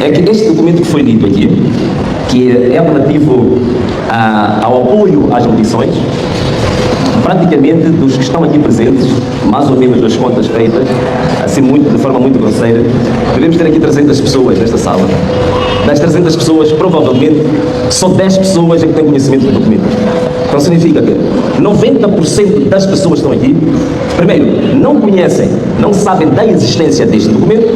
é que este documento que foi lido aqui, que é relativo ao apoio às audições, praticamente dos que estão aqui presentes, mais ou menos as contas feitas, assim de forma muito grosseira, devemos ter aqui 300 pessoas nesta sala. Das 300 pessoas, provavelmente, só 10 pessoas é que têm conhecimento do documento. Então significa que 90% das pessoas que estão aqui, primeiro, não conhecem, não sabem da existência deste documento.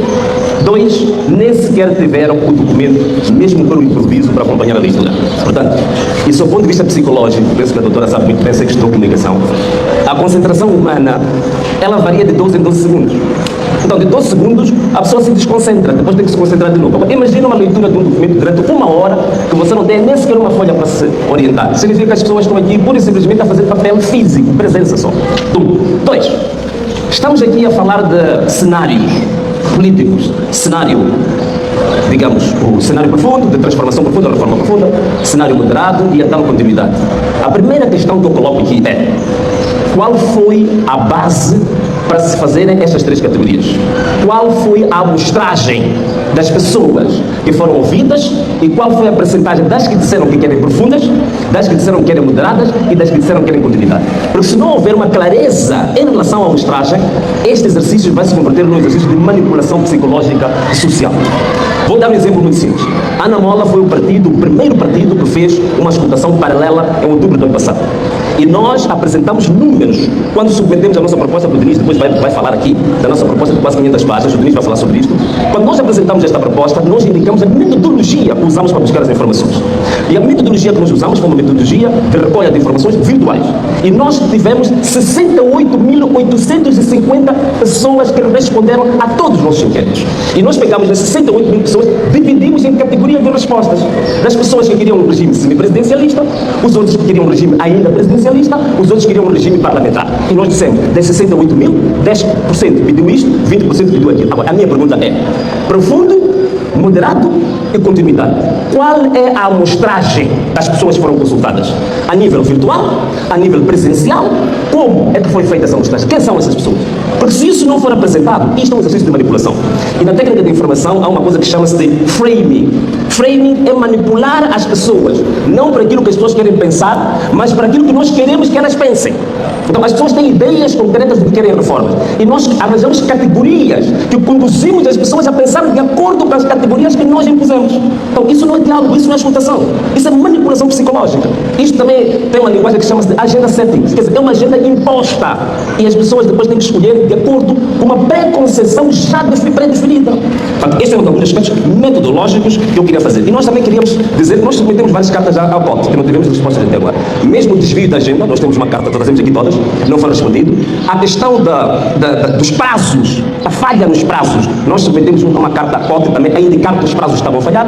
2, nem sequer tiveram o documento, mesmo por um improviso, para acompanhar a leitura. Portanto, isso do ponto de vista psicológico, penso que a doutora sabe muito bem, sei que estudou comunicação, a concentração humana, ela varia de 12 em 12 segundos. Então, de 12 segundos, a pessoa se desconcentra, depois tem que se concentrar de novo. Imagina uma leitura de um documento durante 1 hora, que você não tem nem sequer uma folha para se orientar. Significa que as pessoas estão aqui, pura e simplesmente, a fazer papel físico, presença só. 2, estamos aqui a falar de cenários políticos, cenário, digamos, o cenário profundo, de transformação profunda, reforma profunda, cenário moderado e então continuidade. A primeira questão que eu coloco aqui é: qual foi a base para se fazerem estas 3 categorias? Qual foi a amostragem das pessoas que foram ouvidas e qual foi a percentagem das que disseram que querem profundas, das que disseram que querem moderadas e das que disseram que querem continuidade? Porque se não houver uma clareza em relação à amostragem, este exercício vai se converter num exercício de manipulação psicológica e social. Vou dar um exemplo muito simples. Ana Mola foi o primeiro partido que fez uma escutação paralela em outubro do ano passado. E nós apresentamos números. Quando submetemos a nossa proposta, o Diniz depois vai falar aqui da nossa proposta de quase 500 páginas, o Diniz vai falar sobre isto. Quando nós apresentamos esta proposta, nós indicamos a metodologia que usamos para buscar as informações. E a metodologia que nós usamos foi uma metodologia de recolha de informações virtuais. E nós tivemos 68.850 pessoas que responderam a todos os nossos inquéritos. E nós pegamos as 68 mil pessoas, dividimos em categorias de respostas. Das pessoas que queriam um regime semipresidencialista, os outros que queriam um regime ainda presidencialista, os outros queriam um regime parlamentar. E nós dissemos, das 68 mil, 10% pediu isto, 20% pediu aquilo. Agora, a minha pergunta é: profundo, moderado e continuidade. Qual é a amostragem das pessoas que foram consultadas? A nível virtual? A nível presencial? Como é que foi feita essa amostragem? Quem são essas pessoas? Porque se isso não for apresentado, isto é um exercício de manipulação. E na técnica de informação há uma coisa que chama-se de framing. Framing é manipular as pessoas, não para aquilo que as pessoas querem pensar, mas para aquilo que nós queremos que elas pensem. Então as pessoas têm ideias concretas do que querem reformas. E nós arranjamos categorias que conduzimos as pessoas a pensar de acordo com as categorias que nós impusemos. Então isso não é diálogo, isso não é escutação. Isso é manipulação psicológica. Isto também tem uma linguagem que chama-se de agenda settings. Quer dizer, é uma agenda imposta. E as pessoas depois têm que escolher de acordo com uma preconceição já pré-definida. Portanto, este é um dos aspectos metodológicos que eu queria fazer. E nós também queríamos dizer que nós submetemos várias cartas ao COT, que não tivemos respostas até agora. Mesmo o desvio da agenda, nós temos uma carta, trazemos aqui todas, não foi respondido. A questão dos prazos, a falha nos prazos, nós submetemos uma carta à COT também a indicar que os prazos estavam a falhar.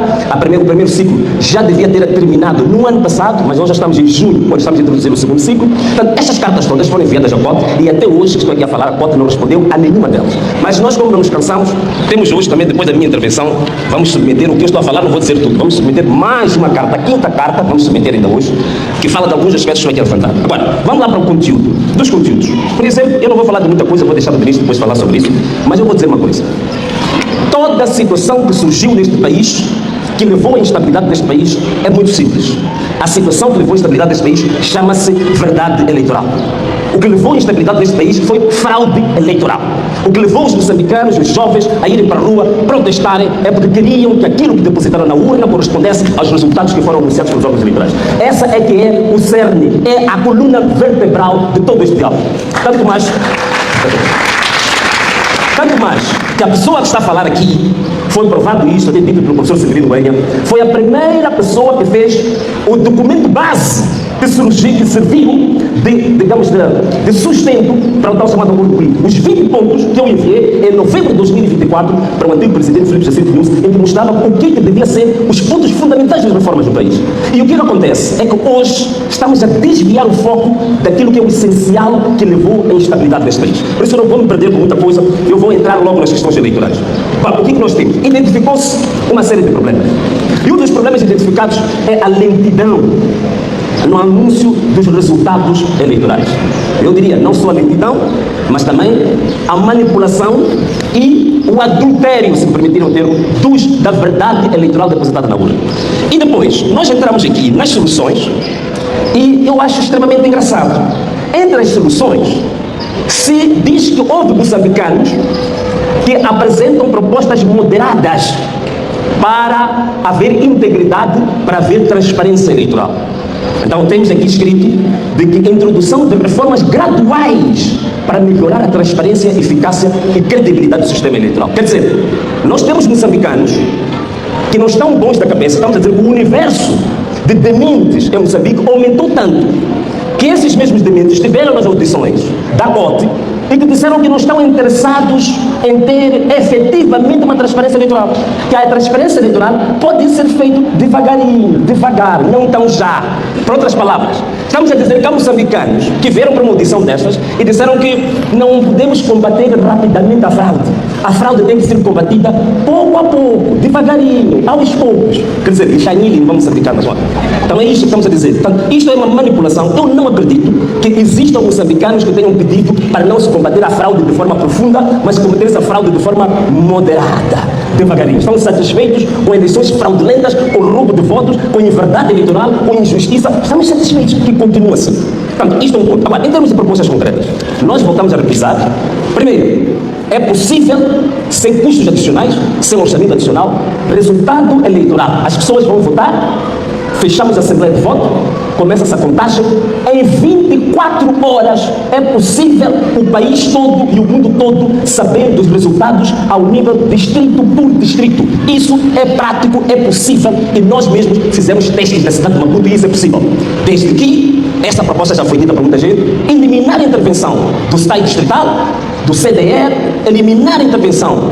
O primeiro ciclo já devia ter terminado no ano passado, mas nós já estamos em junho, quando estamos a introduzir o segundo ciclo. Portanto, estas cartas todas foram enviadas ao COT e até hoje que estou aqui a falar, a COT não respondeu a nenhuma delas. Mas nós, como não nos cansamos, temos hoje também, depois da minha intervenção, vamos submeter o que eu estou a falar, não vou dizer tudo, vamos submeter mais uma carta, a 5ª carta, vamos submeter ainda hoje, que fala de alguns aspectos que estou aqui a levantar. Agora, vamos lá para o conteúdo, dos conteúdos. Por exemplo, eu não vou falar de muita coisa, vou deixar o ministro depois falar sobre isso, mas eu vou dizer uma coisa. Toda a situação que surgiu neste país, que levou à instabilidade deste país, é muito simples. A situação que levou à instabilidade deste país chama-se verdade eleitoral. O que levou à instabilidade deste país foi fraude eleitoral. O que levou os moçambicanos, os jovens, a irem para a rua protestarem é porque queriam que aquilo que depositaram na urna correspondesse aos resultados que foram anunciados pelos órgãos eleitorais. Essa é que é o cerne, é a coluna vertebral de todo este diálogo. Tanto mais que a pessoa que está a falar aqui, foi provado isto, até dito pelo professor Severino Benha, foi a primeira pessoa que fez o documento base que serviu de sustento para o tal chamado acordo político. Os 20 pontos que eu enviei em novembro de 2024 para o antigo presidente Filipe Jacinto Nunes, em que mostrava o que devia ser os pontos fundamentais das reformas do país. E o que acontece é que hoje estamos a desviar o foco daquilo que é o essencial que levou à instabilidade deste país. Por isso eu não vou me perder com muita coisa, eu vou entrar logo nas questões eleitorais. Bom, o que nós temos? Identificou-se uma série de problemas. E um dos problemas identificados é a lentidão no anúncio dos resultados eleitorais. Eu diria, não só a lentidão, mas também a manipulação e o adultério, se me permitirem o termo, da verdade eleitoral depositada na urna. E depois, nós entramos aqui nas soluções e eu acho extremamente engraçado. Entre as soluções, se diz que houve moçambicanos que apresentam propostas moderadas para haver integridade, para haver transparência eleitoral. Então temos aqui escrito de que a introdução de reformas graduais para melhorar a transparência, eficácia e credibilidade do sistema eleitoral. Quer dizer, nós temos moçambicanos que não estão bons da cabeça, estamos a dizer que o universo de dementes em Moçambique aumentou tanto que esses mesmos dementes estiveram nas audições da COTE e que disseram que não estão interessados em ter efetivamente uma transparência eleitoral. Que a transparência eleitoral pode ser feita devagarinho, devagar, não tão já. Por outras palavras, estamos a dizer que há moçambicanos que vieram para uma audição destas e disseram que não podemos combater rapidamente a fraude. A fraude tem que ser combatida pouco a pouco, devagarinho, aos poucos. Quer dizer, que Chanili não vamos moçambicar na zona. Então é isto que estamos a dizer. Portanto, isto é uma manipulação. Eu não acredito que existam moçambicanos que tenham pedido para não se combater a fraude de forma profunda, mas combater essa fraude de forma moderada, devagarinho. Estão satisfeitos com eleições fraudulentas, com roubo de votos, com inverdade eleitoral, com injustiça. Estamos satisfeitos que continua assim. Portanto, isto é um ponto. Agora, em termos de propostas concretas, nós voltamos a revisar. Primeiro, é possível, sem custos adicionais, sem orçamento adicional, resultado eleitoral. As pessoas vão votar, fechamos a assembleia de voto, começa-se a contagem, em 24 horas é possível o país todo e o mundo todo saber dos resultados ao nível distrito por distrito. Isso é prático, é possível e nós mesmos fizemos testes na cidade de Maputo e isso é possível. Desde que, esta proposta já foi dita para muita gente, eliminar a intervenção do STAI distrital, do CDR, eliminar a intervenção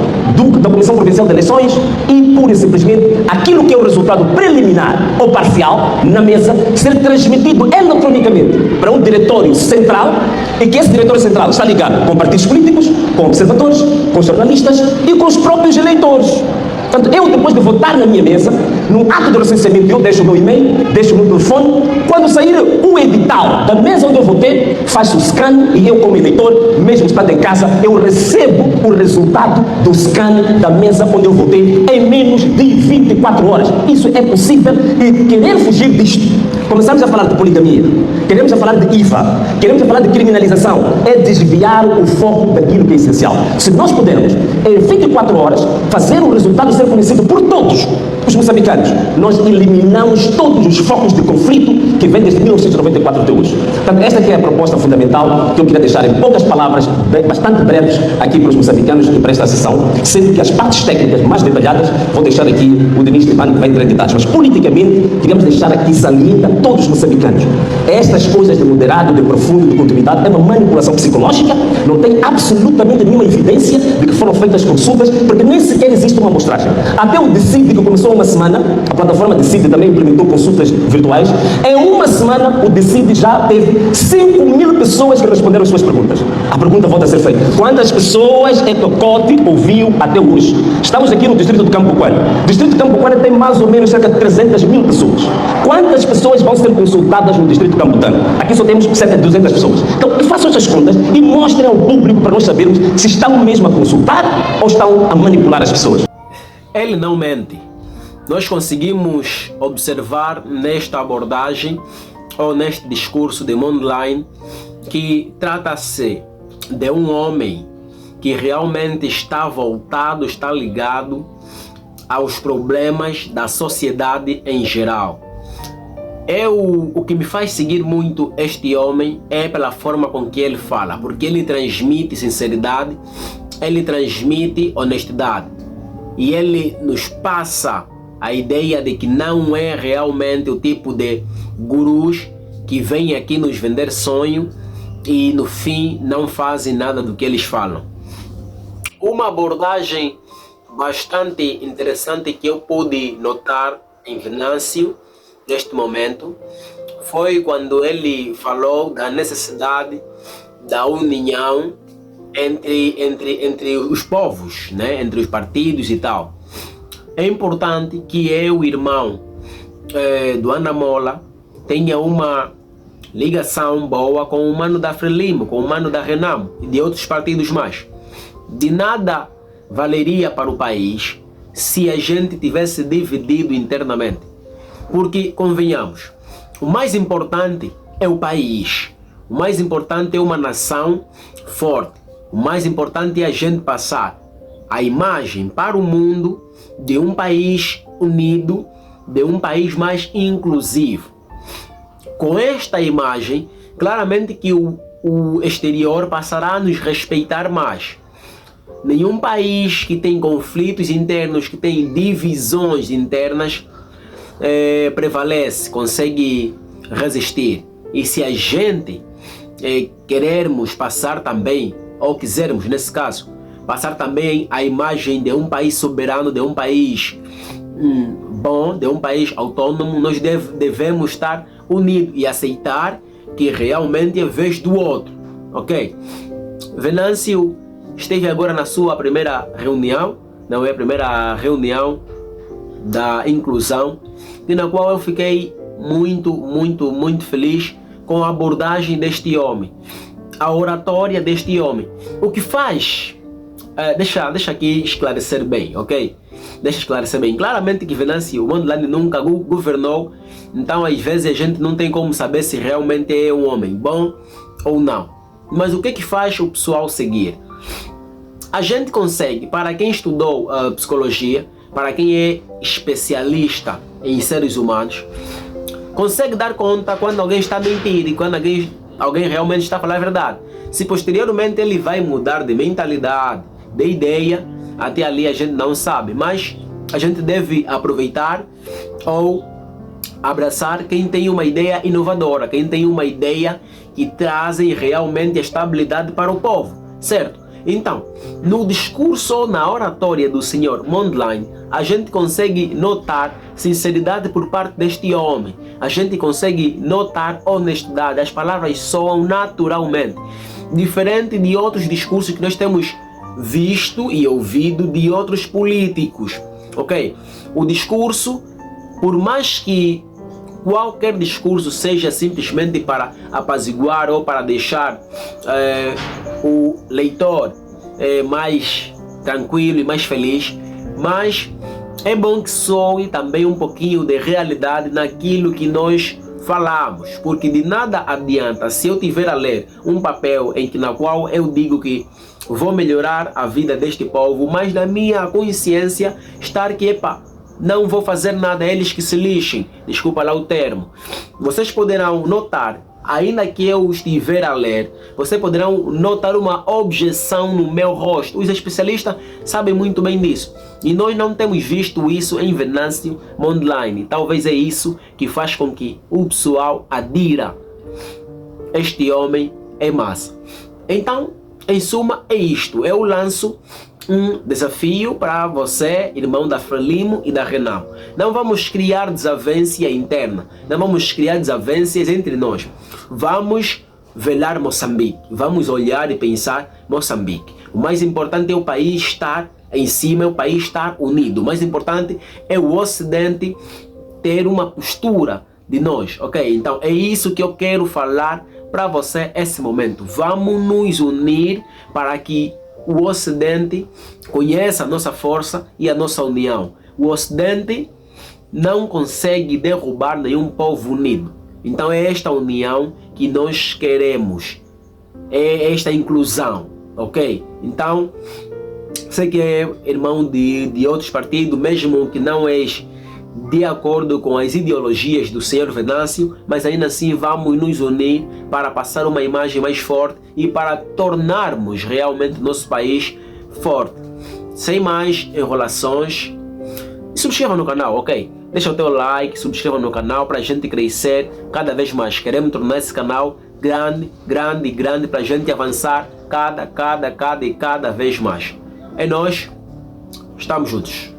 da Comissão Provincial de Eleições e, pura e simplesmente, aquilo que é o resultado preliminar ou parcial na mesa ser transmitido eletronicamente para um diretório central e que esse diretório central está ligado com partidos políticos, com observadores, com jornalistas e com os próprios eleitores. Portanto, eu depois de votar na minha mesa, num ato de recenseamento, eu deixo o meu e-mail, deixo o meu telefone, quando sair o edital da mesa onde eu votei, faço o scan e eu como eleitor, mesmo estando em casa, eu recebo o resultado do scan da mesa onde eu votei em menos de 24 horas. Isso é possível e querer fugir disto, começamos a falar de poligamia, queremos a falar de IVA, queremos a falar de criminalização, é desviar o foco daquilo que é essencial. Se nós pudermos, em 24 horas, fazer o resultado ser conhecido por todos os moçambicanos, nós eliminamos todos os focos de conflito que vem desde 1994 até hoje. Portanto, esta aqui é a proposta fundamental que eu queria deixar em poucas palavras, bastante breves, aqui para os moçambicanos e para esta sessão, sendo que as partes técnicas mais detalhadas vou deixar aqui o Denis Limano que vai entrar em detalhes, mas politicamente queríamos deixar aqui salienta a todos os moçambicanos. Estas coisas de moderado, de profundo, de continuidade, é uma manipulação psicológica, não tem absolutamente nenhuma evidência de que foram feitas consultas, porque nem sequer existe uma amostragem. Até o DECID, que começou uma semana, a plataforma DECID também implementou consultas virtuais, em uma semana o DECID já teve 5.000 pessoas que responderam as suas perguntas. A pergunta volta a ser feita: quantas pessoas é que o COTE ouviu até hoje? Estamos aqui no distrito de Campocoara. O distrito de Campocoara tem mais ou menos cerca de 300.000 pessoas. Quantas pessoas vão ser consultadas no distrito de Cambutano? Aqui só temos cerca de 200 pessoas. Então, que façam essas contas e mostrem ao público para nós sabermos se estão mesmo a consultar ou estão a manipular as pessoas. Ele não mente. Nós conseguimos observar nesta abordagem ou neste discurso de Mondlane que trata-se de um homem que realmente está voltado, está ligado aos problemas da sociedade em geral. O que me faz seguir muito este homem é pela forma com que ele fala, porque ele transmite sinceridade, ele transmite honestidade e ele nos passa a ideia de que não é realmente o tipo de gurus que vêm aqui nos vender sonho e no fim não fazem nada do que eles falam. Uma abordagem bastante interessante que eu pude notar em Venâncio neste momento foi quando ele falou da necessidade da união entre os povos, né? Entre os partidos e tal. É importante que eu, irmão do Anamola, tenha uma ligação boa com o mano da Frelimo, com o mano da Renamo e de outros partidos mais. De nada valeria para o país se a gente tivesse dividido internamente. Porque, convenhamos, o mais importante é o país. O mais importante é uma nação forte. O mais importante é a gente passar a imagem para o mundo de um país unido, de um país mais inclusivo. Com esta imagem, claramente que o exterior passará a nos respeitar mais. Nenhum país que tem conflitos internos, que tem divisões internas, prevalece, consegue resistir. E se a gente querermos passar também, ou quisermos nesse caso, passar também a imagem de um país soberano, de um país bom, de um país autônomo, nós devemos estar unidos e aceitar que realmente é vez do outro, ok? Venâncio esteve agora na sua primeira reunião, não é a primeira reunião da inclusão, e na qual eu fiquei muito feliz com a abordagem deste homem, a oratória deste homem. O que faz, deixa aqui esclarecer bem, ok? Deixa esclarecer bem. Claramente que Venâncio Mondlane nunca governou, então às vezes a gente não tem como saber se realmente é um homem bom ou não. Mas o que faz o pessoal seguir? A gente consegue, para quem estudou psicologia, para quem é especialista em seres humanos, consegue dar conta quando alguém está mentindo e quando alguém realmente está a falar a verdade. Se posteriormente ele vai mudar de mentalidade, de ideia, até ali a gente não sabe, mas a gente deve aproveitar ou abraçar quem tem uma ideia inovadora, quem tem uma ideia que trazem realmente estabilidade para o povo, certo? Então, no discurso ou na oratória do Sr. Mondlane, a gente consegue notar sinceridade por parte deste homem. A gente consegue notar honestidade. As palavras soam naturalmente. Diferente de outros discursos que nós temos visto e ouvido de outros políticos. Ok? O discurso, por mais que qualquer discurso seja simplesmente para apaziguar ou para deixar o leitor mais tranquilo e mais feliz, mas é bom que soe também um pouquinho de realidade naquilo que nós falamos, porque de nada adianta se eu tiver a ler um papel na qual eu digo que vou melhorar a vida deste povo, mas na minha consciência estar que, não vou fazer nada, eles que se lixem, desculpa lá o termo. Vocês poderão notar, ainda que eu estiver a ler, vocês poderão notar uma objeção no meu rosto. Os especialistas sabem muito bem disso. E nós não temos visto isso em Venâncio Mondlane. Talvez é isso que faz com que o pessoal adira. Este homem é massa. Então, em suma, é isto. Eu lanço um desafio para você, irmão da Frelimo e da Renamo. Não vamos criar desavença interna. Não vamos criar desavenças entre nós. Vamos velar Moçambique. Vamos olhar e pensar Moçambique. O mais importante é o país estar em cima, é o país estar unido. O mais importante é o Ocidente ter uma postura de nós, ok? Então é isso que eu quero falar para você esse momento. Vamos nos unir para que o Ocidente conheça a nossa força e a nossa união. O Ocidente não consegue derrubar nenhum povo unido. Então é esta união que nós queremos. É esta inclusão, ok? Então, sei que é irmão de outros partidos, mesmo que não és de acordo com as ideologias do Sr. Venâncio, mas ainda assim vamos nos unir para passar uma imagem mais forte e para tornarmos realmente nosso país forte. Sem mais enrolações, subscreva no canal, ok? Deixa o teu like, subscreva no canal para a gente crescer cada vez mais. Queremos tornar esse canal grande para a gente avançar cada vez mais. É nós, estamos juntos.